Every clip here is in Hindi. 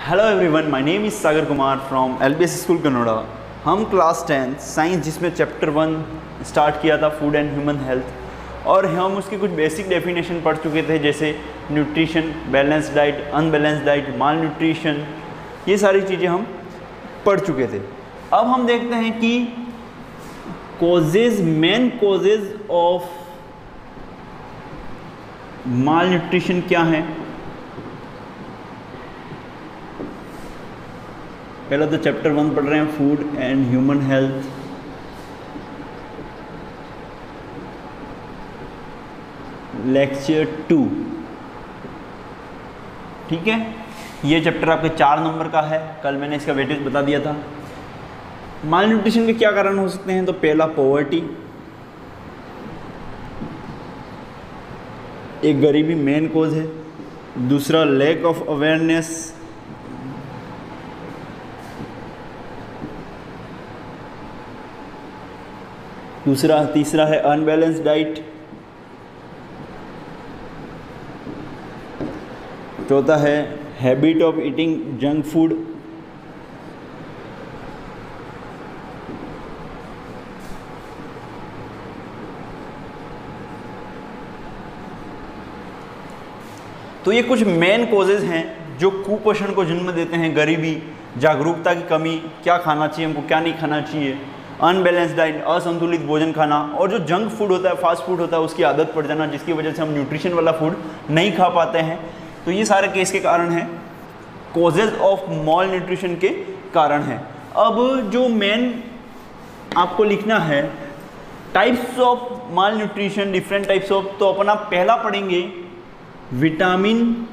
Hello everyone, my name is Sagar Kumar from LBS school Kanora. हम क्लास 10 साइंस जिसमें चैप्टर 1 स्टार्ट किया था, फूड एंड ह्यूमन हेल्थ, और हम उसके कुछ बेसिक डेफिनेशन पढ़ चुके थे, जैसे nutrition, balance diet, unbalance diet, malnutrition, ये सारी चीज़ें हम पढ़ चुके थे। अब हम देखते हैं कि main causes of mall nutrition क्या है। पहला तो चैप्टर 1 पढ़ रहे हैं, food and human health. Lecture 2, ठीक है। ये चैप्टर आपके 4 नंबर का है। कल मैंने इसका वेटेज बता दिया था। माल न्यूट्रिशन के क्या कारण हो सकते हैं? तो पहला पॉवर्टी, एक गरीबी मेन कॉज है। दूसरा लैक ऑफ अवेयरनेस, तीसरा है अनबैलेंस डाइट, चौथा है habit of eating junk food, तो ये कुछ मेन कॉजेज हैं जो कुपोषण को जन्म देते हैं। गरीबी, जागरूकता की कमी, क्या खाना चाहिए हमको, क्या नहीं खाना चाहिए, अनबैलेंस डाइट, असंतुलित भोजन खाना, और जो जंक फूड होता है, फास्ट फूड होता है, उसकी आदत पड़ जाना, जिसकी वजह से हम न्यूट्रिशन वाला फूड नहीं खा पाते हैं। तो ये सारे केस के कारण हैं, कॉजेज ऑफ माल न्यूट्रिशन के कारण हैं। अब जो मेन आपको लिखना है, types of mall nutrition, different types of, तो अपना पहला पढ़ेंगे विटामिन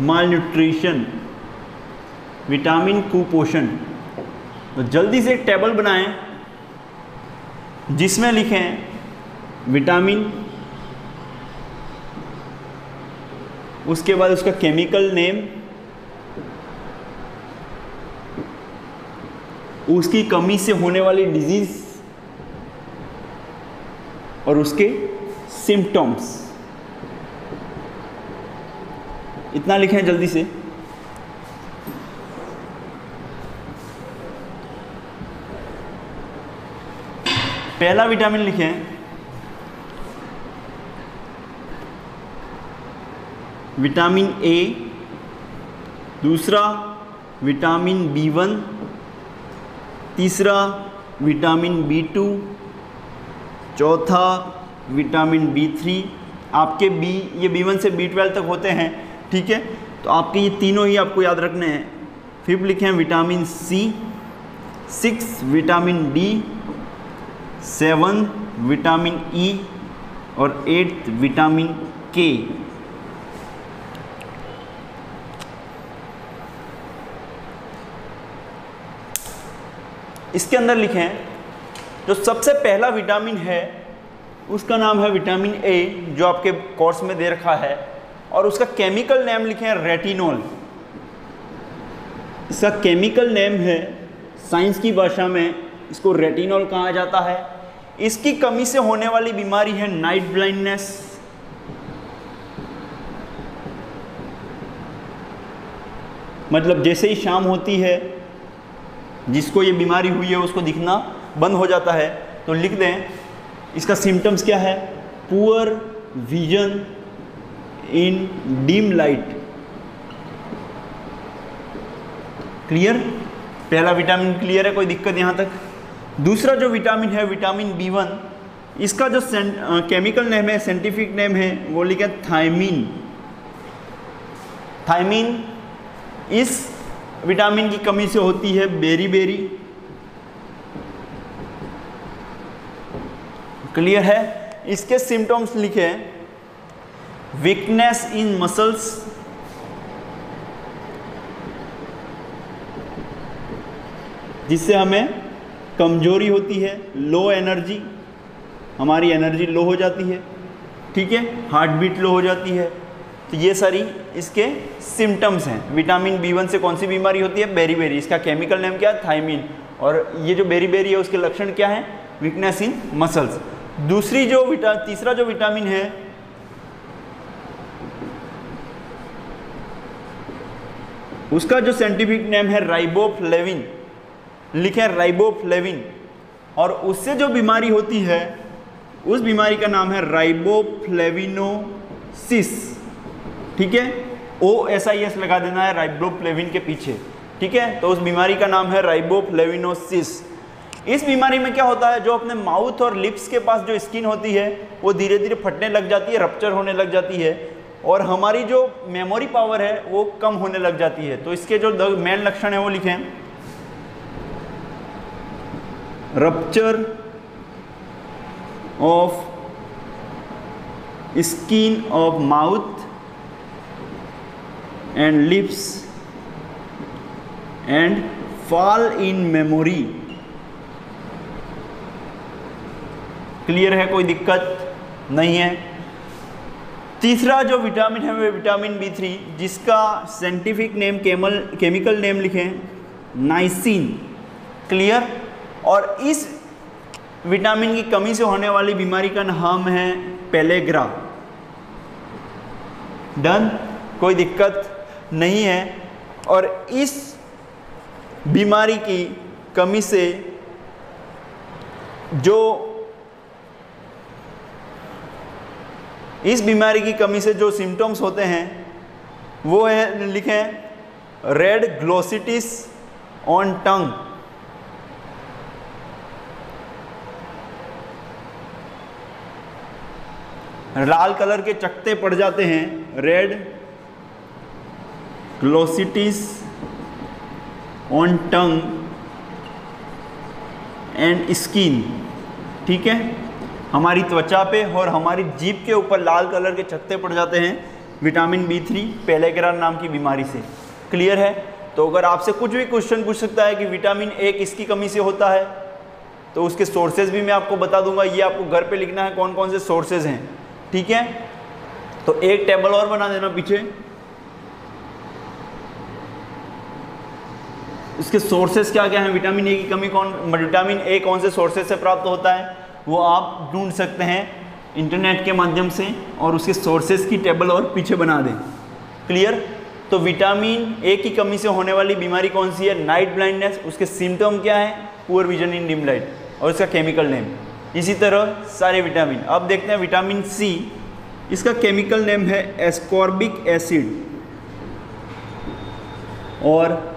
माल न्यूट्रिशन, विटामिन कुपोषण। तो जल्दी से एक टेबल बनाएं जिसमें लिखें विटामिन, उसके बाद उसका केमिकल नेम, उसकी कमी से होने वाली डिजीज और उसके सिम्टम्स। इतना लिखें जल्दी से। पहला विटामिन लिखें विटामिन ए, दूसरा विटामिन B1, तीसरा विटामिन B2, चौथा विटामिन B3। आपके ये B1 से B12 तक होते हैं, ठीक है। तो आपके ये तीनों ही आपको याद रखने हैं। फिर लिखें vitamin C, 6 vitamin D, 7 vitamin E और 8 विटामिन K। इसके अंदर लिखें जो सबसे पहला विटामिन है उसका नाम है विटामिन ए, जो आपके कोर्स में दे रखा है, और उसका केमिकल नेम लिखें रेटिनॉल। इसका केमिकल नेम है, साइंस की भाषा में इसको रेटिनॉल कहा जाता है। इसकी कमी से होने वाली बीमारी है नाइट ब्लाइंडनेस, मतलब जैसे ही शाम होती है, जिसको ये बीमारी हुई है उसको दिखना बंद हो जाता है। तो लिख दें इसका सिम्टम्स क्या है, poor vision in dim light. Clear? पहला विटामिन क्लियर है, कोई दिक्कत यहाँ तक? दूसरा जो विटामिन है विटामिन B1, इसका जो केमिकल नेम है, साइंटिफिक नेम है, वो लिखा थायमीन। थायमीन इस विटामिन की कमी से होती है बेरी। क्लियर है? इसके सिम्टम्स लिखे वीकनेस इन मसल्स, जिससे हमें कमजोरी होती है, लो एनर्जी, हमारी एनर्जी लो हो जाती है, ठीक है, हार्ट बीट लो हो जाती है। तो ये सारी इसके सिम्टम्स हैं। विटामिन B1 से कौन सी बीमारी होती है? बेरी। इसका केमिकल नेम क्या है? थायमीन। और ये जो बेरी है उसके लक्षण क्या हैं? Weakness in muscles. तीसरा जो विटामिन है उसका जो साइंटिफिक नेम है राइबोफ्लेविन, लिखे राइबोफ्लेविन। और उससे जो बीमारी होती है उस बीमारी का नाम है राइबोफ्लेविनोसिस। ठीक है, OSIS लगा देना है राइबोफ्लेविन के पीछे। ठीक है, तो उस बीमारी का नाम है राइबोफ्लेविनोसिस। इस बीमारी में क्या होता है, जो अपने माउथ और लिप्स के पास जो स्किन होती है वो धीरे धीरे फटने लग जाती है, रप्चर होने लग जाती है, और हमारी जो मेमोरी पावर है वो कम होने लग जाती है। तो इसके जो मेन लक्षण है वो लिखें, rupture of skin of mouth and lips and fall in memory. Clear है, कोई दिक्कत नहीं है। तीसरा जो विटामिन है वो विटामिन B3, जिसका साइंटिफिक नेम केमिकल नेम लिखें नाइसिन। क्लियर। और इस विटामिन की कमी से होने वाली बीमारी का नाम है पेलेग्रा। डन, कोई दिक्कत नहीं है। और इस बीमारी की कमी से जो सिम्टम्स होते हैं वो है, लिखें red glossitis on tongue, Lal colour के चकत्ते पड़ जाते हैं, red glossitis on tongue and skin. ठीक है, हमारी त्वचा पे और हमारी जीभ के ऊपर लाल कलर के चकत्ते पड़ जाते हैं विटामिन B3 पेलेग्रा नाम की बीमारी से। क्लियर है। तो अगर आपसे कुछ भी क्वेश्चन पूछ सकता है कि विटामिन A किसकी कमी से होता है, तो उसके सोर्सेज भी मैं आपको बता दूंगा। ये आपको घर पे लिखना है कौन कौन से सोर्सेज हैं। ठीक है, तो एक टेबल और बना देना पीछे, इसके सोर्सेज क्या क्या हैं, विटामिन A की कमी विटामिन A कौन से सोर्सेज से प्राप्त होता है वो आप ढूंढ सकते हैं इंटरनेट के माध्यम से, और उसके सोर्सेज की टेबल और पीछे बना दें। क्लियर। तो विटामिन A की कमी से होने वाली बीमारी कौन सी है, नाइट ब्लाइंडनेस। उसके सिम्टम क्या है, poor vision in dim light, और इसका केमिकल नेम। इसी तरह सारे विटामिन। अब देखते हैं विटामिन C, इसका केमिकल नेम है एस्कॉर्बिक एसिड, और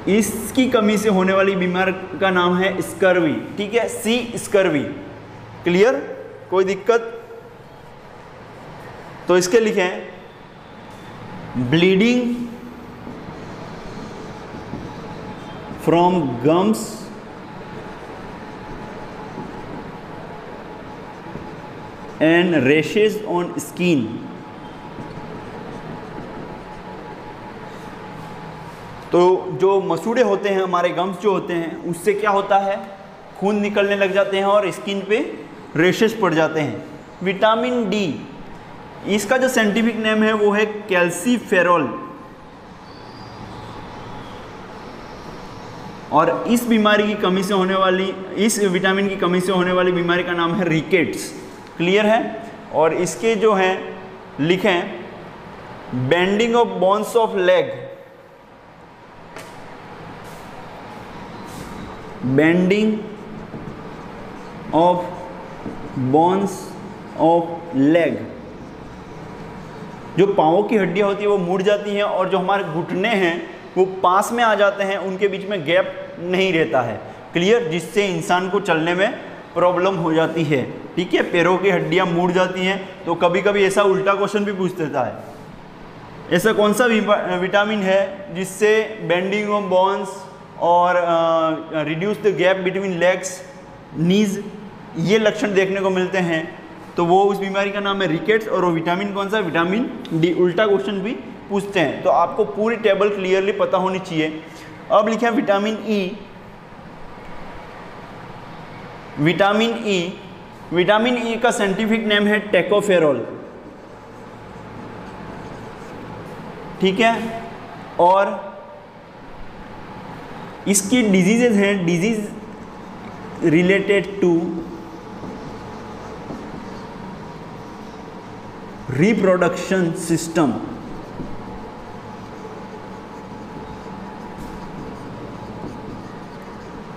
इसकी कमी से होने वाली बीमारी का नाम है स्कर्वी। ठीक है, C स्कर्वी। क्लियर, कोई दिक्कत। तो इसके लिखें bleeding from gums and rashes on skin. तो जो मसूड़े होते हैं, हमारे गम्स जो होते हैं, उससे क्या होता है, खून निकलने लग जाते हैं और स्किन पे रेशेस पड़ जाते हैं। विटामिन D, इसका जो साइंटिफिक नेम है वो है कैल्सीफेरॉल, और इस बीमारी की कमी से होने वाली, इस विटामिन की कमी से होने वाली बीमारी का नाम है रिकेट्स। क्लियर है। और इसके जो हैं लिखें bending of bones of leg, bending of bones of leg. जो पाँवों की हड्डियां होती है वो मुड़ जाती हैं, और जो हमारे घुटने हैं वो पास में आ जाते हैं, उनके बीच में गैप नहीं रहता है। क्लियर, जिससे इंसान को चलने में प्रॉब्लम हो जाती है। ठीक है, पैरों की हड्डियां मुड़ जाती हैं। तो कभी कभी ऐसा उल्टा क्वेश्चन भी पूछ देता है, ऐसा कौन सा विटामिन है जिससे बेंडिंग ऑफ बोन्स और reduce the gap between legs knees, ये लक्षण देखने को मिलते हैं। तो वो उस बीमारी का नाम है रिकेट्स, और वो विटामिन कौन सा, विटामिन D। उल्टा क्वेश्चन भी पूछते हैं, तो आपको पूरी टेबल क्लियरली पता होनी चाहिए। अब लिखा विटामिन E। विटामिन E का साइंटिफिक नेम है टेकोफेरॉल। ठीक है, और इसकी डिजीजेज हैं, disease related to reproduction system.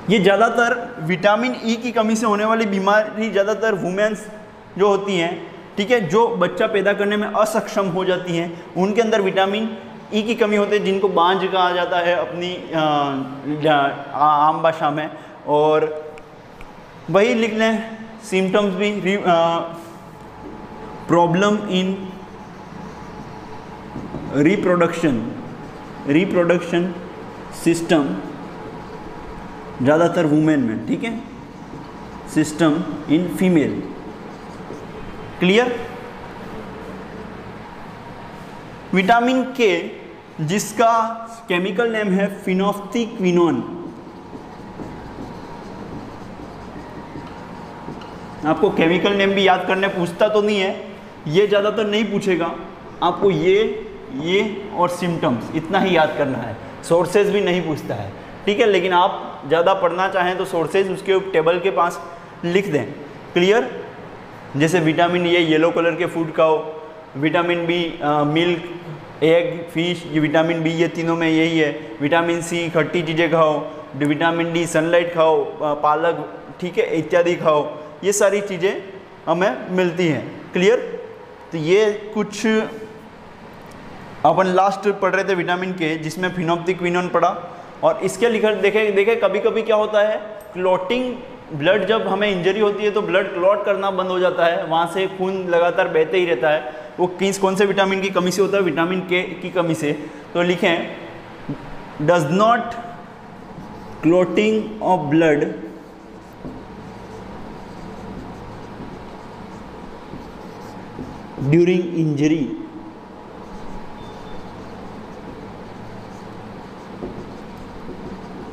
ये ज़्यादातर विटामिन ई की कमी से होने वाली बीमारी ज़्यादातर वुमेन्स जो होती हैं, ठीक है, जो बच्चा पैदा करने में असक्षम हो जाती हैं, उनके अंदर विटामिन ई की कमी होती है, जिनको बांझ कहा जाता है अपनी आम भाषा में। और वही लिख लें सिम्टम्स भी, प्रॉब्लम इन रिप्रोडक्शन सिस्टम ज़्यादातर वुमेन में, ठीक है, system in female. Clear? Vitamin के जिसका केमिकल नेम है फिनोफ्थीक्विनोन, आपको केमिकल नेम भी याद करने पूछता तो नहीं है, ये ज़्यादातर नहीं पूछेगा आपको, ये और सिम्टम्स इतना ही याद करना है, सोर्सेज भी नहीं पूछता है, ठीक है। लेकिन आप ज़्यादा पढ़ना चाहें तो सोर्सेज उसके टेबल के पास लिख दें। क्लियर? जैसे विटामिन ए येलो कलर के फूड खाओ, vitamin B milk, egg, fish, ये विटामिन बी, ये तीनों में यही है। विटामिन सी खट्टी चीज़ें खाओ, विटामिन डी सनलाइट खाओ, पालक, ठीक है, इत्यादि खाओ, ये सारी चीज़ें हमें मिलती हैं। क्लियर? तो ये कुछ अपन लास्ट पढ़ रहे थे विटामिन के, जिसमें फिनोफ्थीक्विनोन पढ़ा। और इसके लिखा देखे कभी कभी क्या होता है, क्लॉटिंग, ब्लड जब हमें इंजरी होती है तो ब्लड क्लॉट करना बंद हो जाता है, वहाँ से खून लगातार बहते ही रहता है। वो कौन से विटामिन की कमी से होता है? विटामिन के की कमी से। तो लिखें does not clotting of blood during injury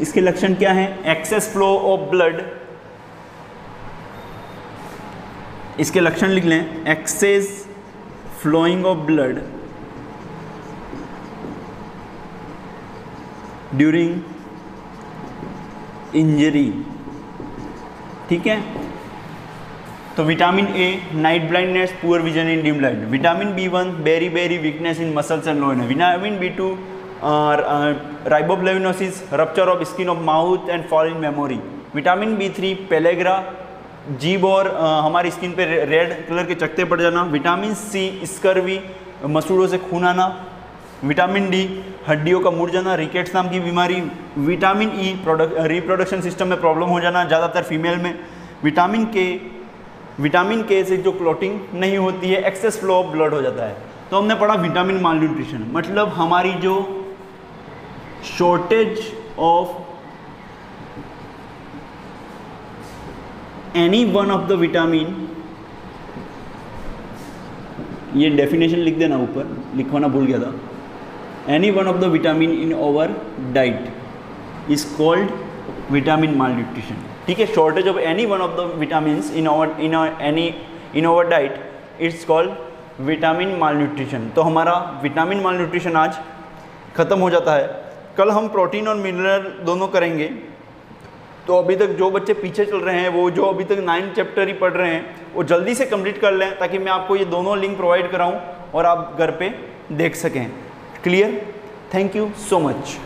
इसके लक्षण क्या हैं? एक्सेस फ्लो ऑफ ब्लड, इसके लक्षण लिख लें, excess flowing of blood during injury, ठीक है। तो vitamin A night blindness, poor vision in dim light. Vitamin B one beriberi weakness in muscles and loin. Vitamin B two riboflavinosis, rupture of skin of mouth and fall in memory. Vitamin बी3 पेलेग्रा, जीभ और हमारी स्किन पे रेड कलर के चकते पड़ जाना। विटामिन सी स्कर्वी, मसूड़ों से खून आना। विटामिन डी हड्डियों का मुड़ जाना, रिकेट्स नाम की बीमारी। विटामिन ई रिप्रोडक्शन सिस्टम में प्रॉब्लम हो जाना, ज़्यादातर फीमेल में। विटामिन के से जो क्लॉटिंग नहीं होती है, एक्सेस फ्लो ऑफ ब्लड हो जाता है। तो हमने पढ़ा विटामिन मालन्यूट्रिशन, मतलब हमारी जो shortage of any one of the vitamin, ये डेफिनेशन लिख देना, ऊपर लिखवाना भूल गया था। Any one of the vitamin in our diet is called vitamin malnutrition, ठीक है। Shortage of any one of the vitamin in our diet it's called vitamin malnutrition. तो हमारा विटामिन मालन्यूट्रिशन आज ख़त्म हो जाता है। कल हम प्रोटीन और मिनरल दोनों करेंगे। तो अभी तक जो बच्चे पीछे चल रहे हैं, वो जो अभी तक 9 चैप्टर ही पढ़ रहे हैं, वो जल्दी से कंप्लीट कर लें, ताकि मैं आपको ये दोनों लिंक प्रोवाइड कराऊं और आप घर पे देख सकें। Clear? Thank you so much.